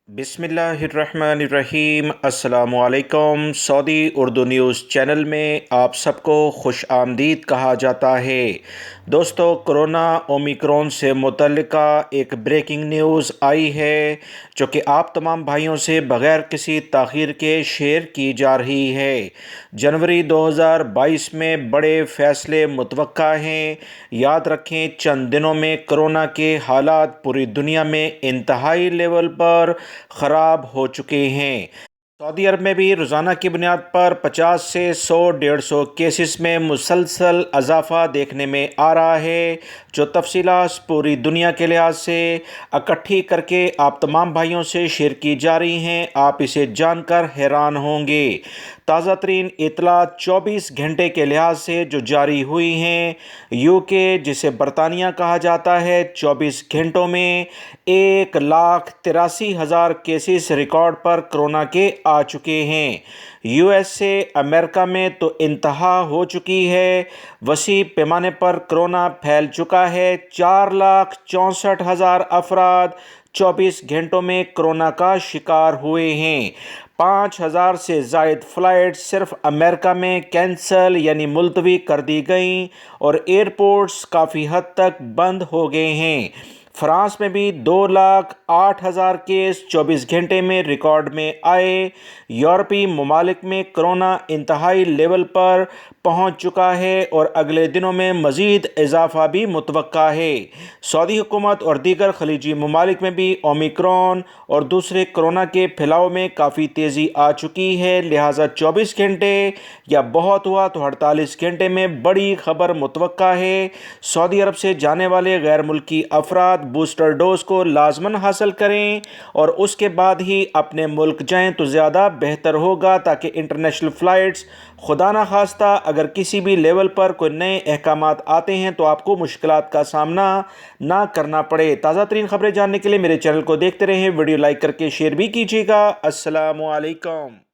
बिस्मिल्लाहिर्रहमानिर्रहीम। अस्सलामुअलैकुम। Saudi Urdu news channel में आप सबको खुश आमदीद कहा जाता है। दोस्तों, कोरोना ओमिक्रॉन से मुतल्लिका एक ब्रेकिंग न्यूज़ आई है जो कि आप तमाम भाइयों से बग़ैर किसी ताख़ीर के शेयर की जा रही है। जनवरी 2022 में बड़े फ़ैसले मुतवक्का हैं। याद रखें, चंद दिनों में कोरोना के हालात पूरी दुनिया में इंतहाई लेवल पर ख़राब हो चुके हैं। सऊदी अरब में भी रोज़ाना की बुनियाद पर 50 से 100-150 केसेस में मुसलसल इजाफ़ा देखने में आ रहा है, जो तफसीलात पूरी दुनिया के लिहाज से इकट्ठी करके आप तमाम भाइयों से शेयर की जा रही हैं। आप इसे जानकर हैरान होंगे। ताज़ा तरीन इतलात 24 घंटे के लिहाज से जो जारी हुई हैं, यूके जिसे बरतानिया कहा जाता है, 24 घंटों में 1,83,000 केसेस रिकॉर्ड पर कोरोना के आ चुके हैं। यूएस से अमेरिका में तो इंतहा हो चुकी है। वसी पैमाने पर कोरोना फैल चुका है। 4,64,000 अफराद 24 घंटों में कोरोना का शिकार हुए हैं। 5,000 से ज़ायद फ़्लाइट सिर्फ अमेरिका में कैंसल यानी मुलतवी कर दी गई और एयरपोर्ट्स काफ़ी हद तक बंद हो गए हैं। फ्रांस में भी 2,08,000 केस 24 घंटे में रिकॉर्ड में आए। यूरोपीय ममालिक में कोरोना इंतहाई लेवल पर पहुंच चुका है और अगले दिनों में मज़ीद इजाफा भी मुतवक्का है। सऊदी हुकूमत और दीगर खलीजी ममालिक में भी ओमिक्रॉन और दूसरे कोरोना के फैलाव में काफ़ी तेज़ी आ चुकी है। लिहाजा 24 घंटे या बहुत हुआ तो 48 घंटे में बड़ी खबर मुतवक्का है। सऊदी अरब से जाने वाले गैर मुल्की अफराद बूस्टर डोज को लाजमन हासिल करें और उसके बाद ही अपने मुल्क जाएं तो ज़्यादा बेहतर होगा, ताकि इंटरनेशनल फ़्लाइट्स खुदा न खास्ता अगर किसी भी लेवल पर कोई नए अहकामात आते हैं तो आपको मुश्किलात का सामना ना करना पड़े। ताज़ा तरीन खबरें जानने के लिए मेरे चैनल को देखते रहें। वीडियो लाइक करके शेयर भी कीजिएगा। अस्सलामु अलैकुम।